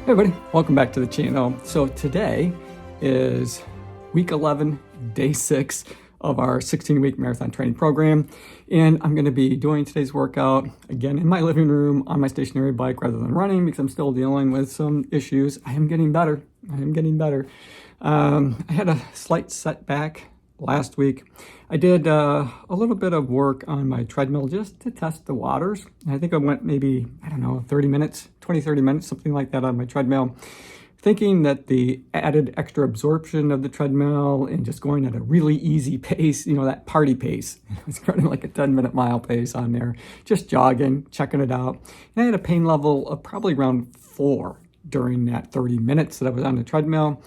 Hey everybody, welcome back to the channel. So today is week 11, day 6 of our 16-week marathon training program. And I'm going to be doing today's workout again in my living room on my stationary bike rather than running because I'm still dealing with some issues. I am getting better. I had a slight setback last week. I did a little bit of work on my treadmill just to test the waters. I think I went maybe, 30 minutes, 20-30 minutes, something like that on my treadmill, thinking that the added extra absorption of the treadmill and just going at a really easy pace, that party pace. It's running like a 10-minute mile pace on there, just jogging, checking it out. And I had a pain level of probably around 4 during that 30 minutes that I was on the treadmill.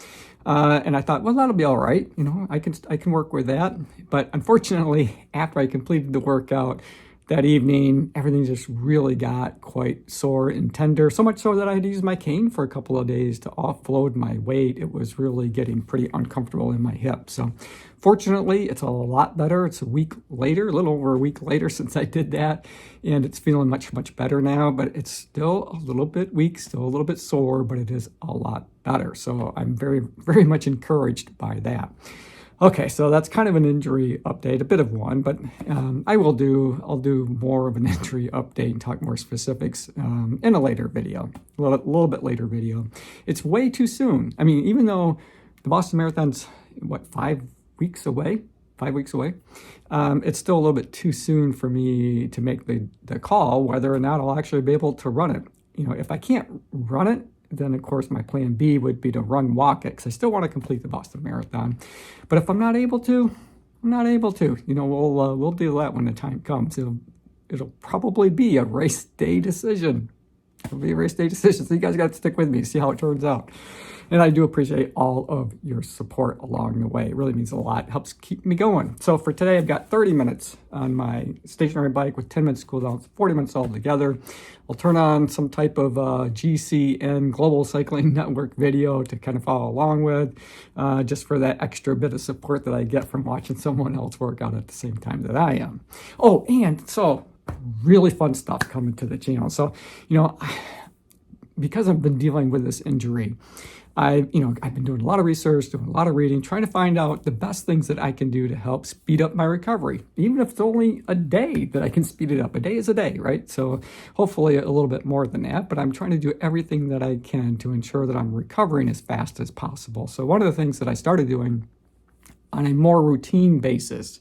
And I thought, well, that'll be all right. I can work with that. But unfortunately, after I completed the workout that evening, everything just really got quite sore and tender. So much so that I had to use my cane for a couple of days to offload my weight. It was really getting pretty uncomfortable in my hip. So fortunately, it's a lot better. It's a week later, a little over a week later since I did that. And it's feeling much, much better now. But it's still a little bit weak, still a little bit sore, but it is a lot better. So I'm very, very much encouraged by that. Okay, so that's kind of an injury update, a bit of one, but I'll do more of an injury update and talk more specifics in a later video, a little bit later video. It's way too soon. I mean, even though the Boston Marathon's, 5 weeks away? 5 weeks away. It's still a little bit too soon for me to make the call whether or not I'll actually be able to run it. If I can't run it, then of course my plan B would be to walk it because I still want to complete the Boston Marathon. But if I'm not able to, I'm not able to. We'll do that when the time comes. It'll probably be a race day decision. It'll be a race day decision. So you guys got to stick with me, see how it turns out. And I do appreciate all of your support along the way. It really means a lot. It helps keep me going. So for today, I've got 30 minutes on my stationary bike with 10 minutes cool down, 40 minutes all together. I'll turn on some type of GCN Global Cycling Network video to kind of follow along with, just for that extra bit of support that I get from watching someone else work out at the same time that I am. Oh, and so really fun stuff coming to the channel. So, because I've been dealing with this injury, I've been doing a lot of research, doing a lot of reading, trying to find out the best things that I can do to help speed up my recovery. Even if it's only a day that I can speed it up. A day is a day, right? So hopefully a little bit more than that, but I'm trying to do everything that I can to ensure that I'm recovering as fast as possible. So one of the things that I started doing on a more routine basis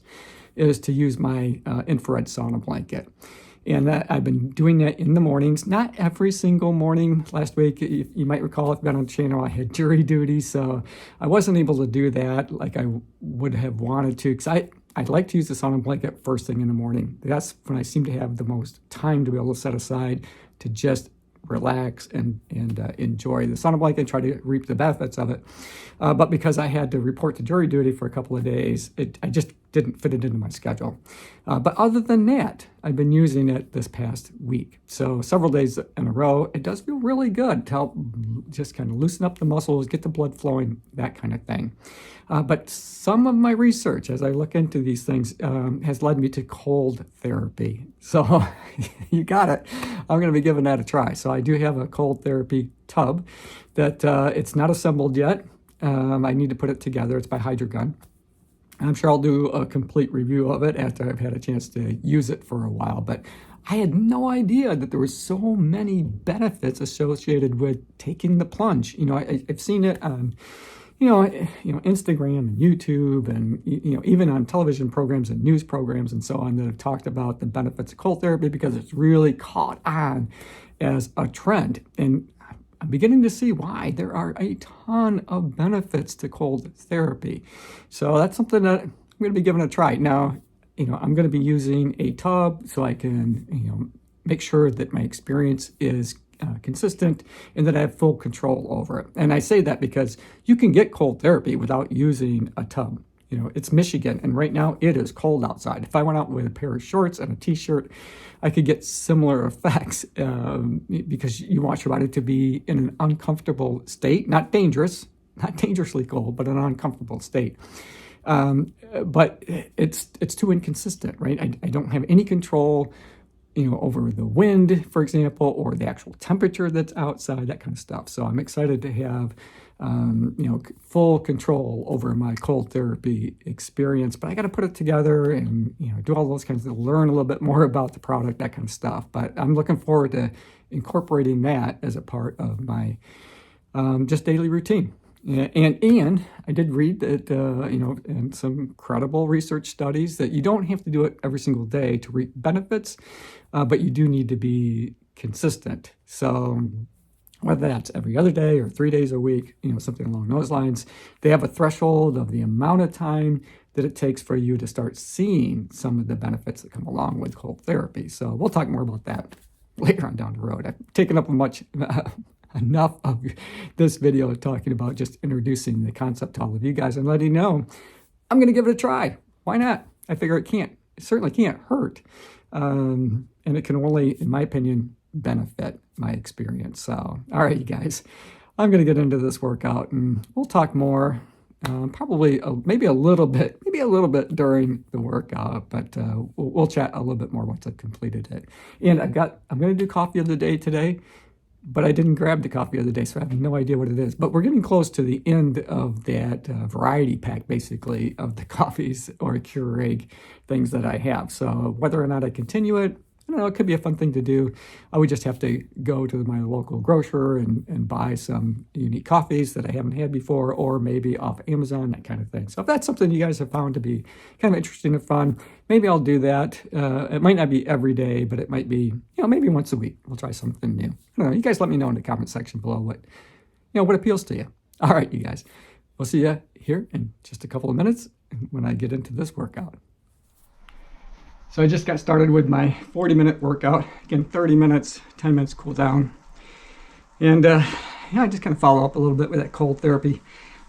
is to use my infrared sauna blanket. And I've been doing that in the mornings, not every single morning. Last week, you might recall, if you've been on the channel, I had jury duty, so I wasn't able to do that like I would have wanted to, because I'd like to use the sauna blanket first thing in the morning. That's when I seem to have the most time to be able to set aside to just relax and enjoy the sauna blanket and try to reap the benefits of it. But because I had to report to jury duty for a couple of days, I just didn't fit it into my schedule. But other than that, I've been using it this past week. So several days in a row. It does feel really good to help just kind of loosen up the muscles, get the blood flowing, that kind of thing. But some of my research, as I look into these things, has led me to cold therapy. So you got it. I'm going to be giving that a try. So I do have a cold therapy tub that it's not assembled yet. I need to put it together. It's by Hydragun. I'm sure I'll do a complete review of it after I've had a chance to use it for a while. But I had no idea that there were so many benefits associated with taking the plunge. I've seen it on Instagram and YouTube and, even on television programs and news programs and so on that have talked about the benefits of cold therapy because it's really caught on as a trend. And I'm beginning to see why. There are a ton of benefits to cold therapy. So that's something that I'm going to be giving a try. Now, I'm going to be using a tub so I can, make sure that my experience is consistent and that I have full control over it. And I say that because you can get cold therapy without using a tub. It's Michigan, and right now it is cold outside. If I went out with a pair of shorts and a t-shirt, I could get similar effects because you want your body to be in an uncomfortable state, not dangerously cold, but an uncomfortable state. But it's too inconsistent, right? I don't have any control over the wind, for example, or the actual temperature that's outside, that kind of stuff. So I'm excited to have, full control over my cold therapy experience, but I got to put it together and, do all those kinds of, learn a little bit more about the product, that kind of stuff. But I'm looking forward to incorporating that as a part of my just daily routine. And I did read that, in some credible research studies, that you don't have to do it every single day to reap benefits, but you do need to be consistent. So whether that's every other day or 3 days a week, something along those lines, they have a threshold of the amount of time that it takes for you to start seeing some of the benefits that come along with cold therapy. So we'll talk more about that later on down the road. I've taken up enough of this video talking about just introducing the concept to all of you guys and letting you know I'm going to give it a try. Why not? I figure it certainly can't hurt. And it can only, in my opinion, benefit my experience. So, all right, you guys, I'm going to get into this workout and we'll talk more, probably maybe a little bit during the workout, but we'll chat a little bit more once I've completed it. And I'm going to do coffee of the day today, but I didn't grab the coffee of the day, so I have no idea what it is. But we're getting close to the end of that variety pack, basically, of the coffees or Keurig things that I have. So whether or not I continue it, I don't know, it could be a fun thing to do. I would just have to go to my local grocer and buy some unique coffees that I haven't had before, or maybe off Amazon, that kind of thing. So if that's something you guys have found to be kind of interesting and fun, maybe I'll do that. It might not be every day, but it might be, maybe once a week. We'll try something new. I don't know. You guys let me know in the comment section below what appeals to you. All right, you guys. We'll see you here in just a couple of minutes when I get into this workout. So I just got started with my 40-minute workout. Again, 30 minutes, 10 minutes cool down. And I just kind of follow up a little bit with that cold therapy.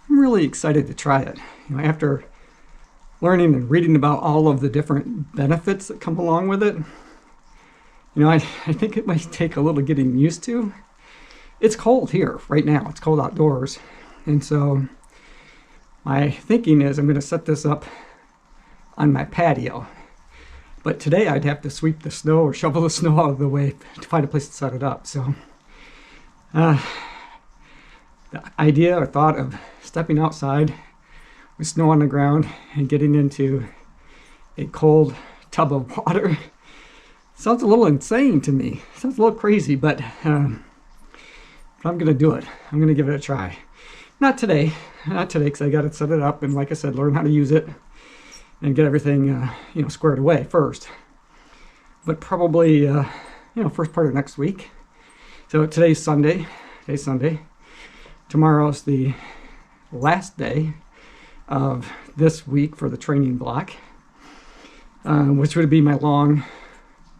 I'm really excited to try it. After learning and reading about all of the different benefits that come along with it, I think it might take a little getting used to. It's cold here right now. It's cold outdoors. And so my thinking is I'm going to set this up on my patio. But today I'd have to sweep the snow or shovel the snow out of the way to find a place to set it up. So the idea or thought of stepping outside with snow on the ground and getting into a cold tub of water sounds a little insane to me. Sounds a little crazy, but I'm going to do it. I'm going to give it a try. Not today because I got to set it up and, like I said, learn how to use it and get everything, squared away first. But probably, first part of next week. So today's Sunday. Tomorrow's the last day of this week for the training block, which would be my long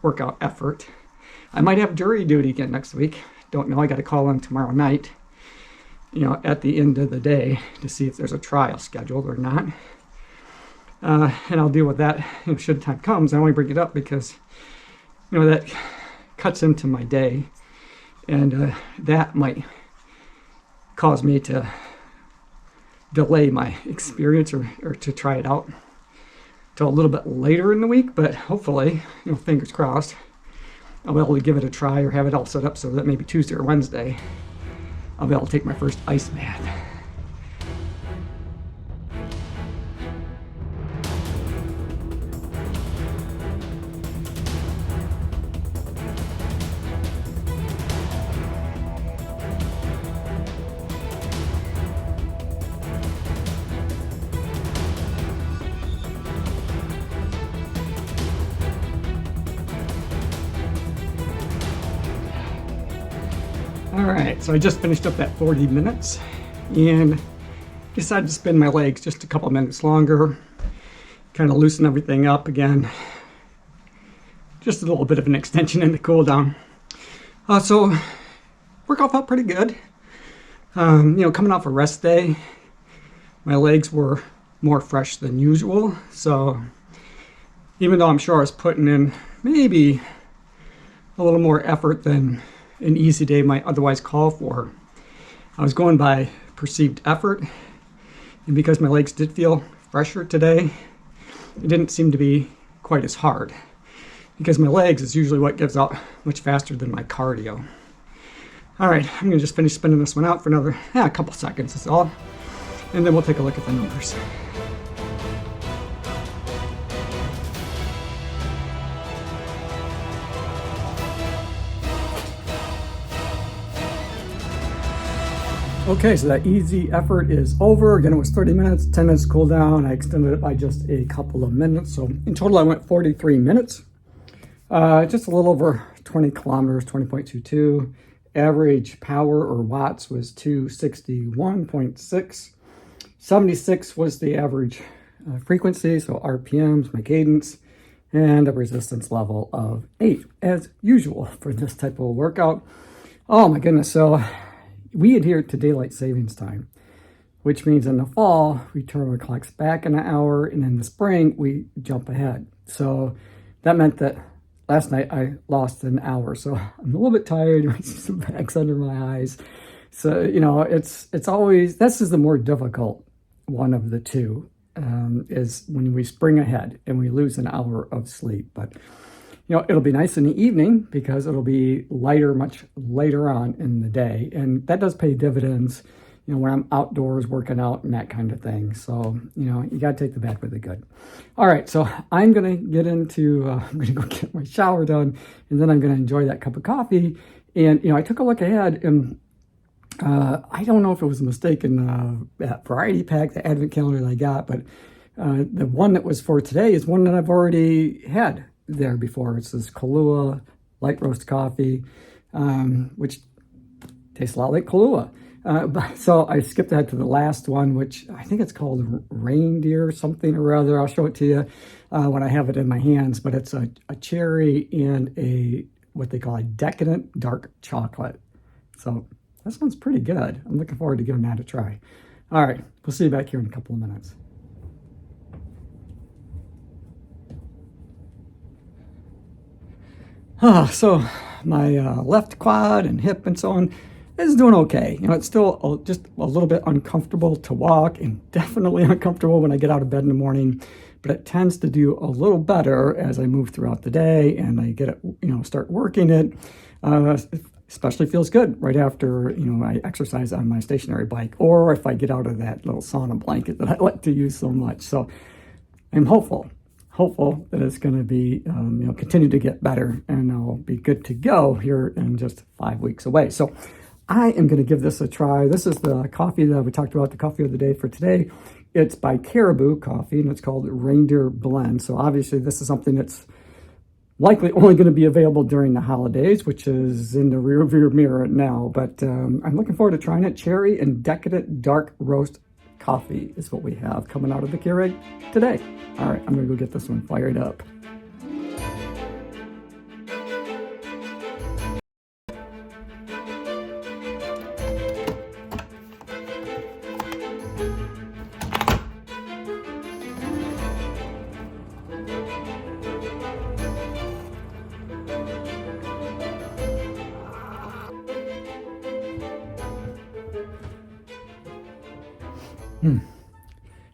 workout effort. I might have jury duty again next week. Don't know. I got to call in tomorrow night, at the end of the day to see if there's a trial scheduled or not. And I'll deal with that should time comes. I only bring it up because that cuts into my day, and that might cause me to delay my experience or to try it out till a little bit later in the week. But hopefully, fingers crossed, I'll be able to give it a try or have it all set up so that maybe Tuesday or Wednesday I'll be able to take my first ice bath. All right, so I just finished up that 40 minutes and decided to spin my legs just a couple minutes longer, kind of loosen everything up again. Just a little bit of an extension in the cool down. So workout felt pretty good. Coming off a rest day, my legs were more fresh than usual. So even though I'm sure I was putting in maybe a little more effort than an easy day might otherwise call for, I was going by perceived effort, and because my legs did feel fresher today, it didn't seem to be quite as hard. because my legs is usually what gives out much faster than my cardio. All right, I'm gonna just finish spinning this one out for another a couple seconds, that's all. And then we'll take a look at the numbers. Okay, so that easy effort is over. Again, it was 30 minutes, 10 minutes cool down. I extended it by just a couple of minutes. So in total, I went 43 minutes. Just a little over 20 kilometers, 20.22. Average power or watts was 261.6. 76 was the average frequency, so RPMs, my cadence, and a resistance level of 8, as usual for this type of workout. Oh my goodness, so we adhere to daylight savings time, which means in the fall, we turn our clocks back an hour, and in the spring, we jump ahead. So that meant that last night I lost an hour. So I'm a little bit tired, some bags under my eyes. So, you know, it's always, this is the more difficult one of the two, is when we spring ahead and we lose an hour of sleep. But you know, it'll be nice in the evening because it'll be lighter, much later on in the day. And that does pay dividends, you know, when I'm outdoors working out and that kind of thing. So, you know, you got to take the bad with the good. All right, so I'm going to get into, I'm going to go get my shower done, and then I'm going to enjoy that cup of coffee. And, you know, I took a look ahead, and I don't know if it was a mistake in that variety pack, the advent calendar that I got, but the one that was for today is one that I've already had there before. It's this Kahlua light roast coffee, which tastes a lot like Kahlua. So I skipped ahead to the last one, which I think it's called reindeer something or other. I'll show it to you when I have it in my hands, but it's a cherry and a what they call a decadent dark chocolate. So that sounds pretty good. I'm looking forward to giving that a try. All right, we'll see you back here in a couple of minutes. So my left quad and hip and so on is doing okay. You know, it's still just a little bit uncomfortable to walk, and definitely uncomfortable when I get out of bed in the morning, but it tends to do a little better as I move throughout the day and I get it, you know, start working it. Especially feels good right after, you know, I exercise on my stationary bike, or if I get out of that little sauna blanket that I like to use so much. So I'm hopeful that it's going to be, you know, continue to get better, and I'll be good to go here in just 5 weeks away. So I am going to give this a try. This is the coffee that we talked about, the coffee of the day for today. It's by Caribou Coffee, and it's called Reindeer Blend. So obviously this is something that's likely only going to be available during the holidays, which is in the rearview mirror now. But I'm looking forward to trying it. Cherry and decadent dark roast coffee is what we have coming out of the Keurig today. All right, I'm going to go get this one fired up.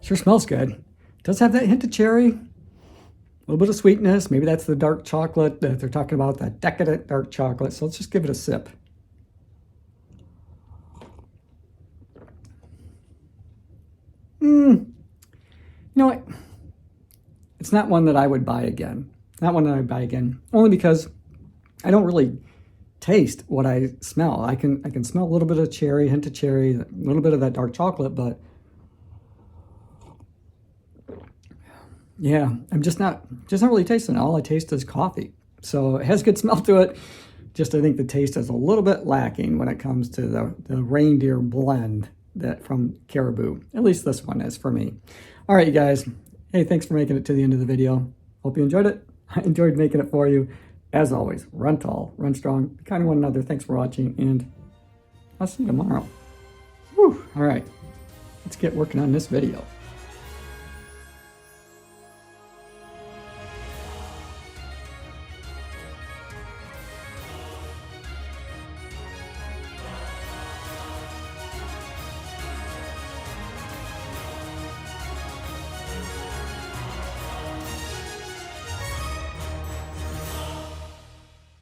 Sure smells good. Does have that hint of cherry, a little bit of sweetness. Maybe that's the dark chocolate that they're talking about, that decadent dark chocolate. So let's just give it a sip. You know what? It's not one that I would buy again. Not one that I would buy again, only because I don't really taste what I smell. I can smell a little bit of cherry, hint of cherry, a little bit of that dark chocolate, but yeah, I'm just not really tasting it. All I taste is coffee. So it has good smell to it. Just I think the taste is a little bit lacking when it comes to the reindeer blend that from Caribou. At least this one is for me. All right, you guys. Hey, thanks for making it to the end of the video. Hope you enjoyed it. I enjoyed making it for you. As always, run tall, run strong, be kind to one another. Thanks for watching, and I'll see you tomorrow. Whew. All right, let's get working on this video.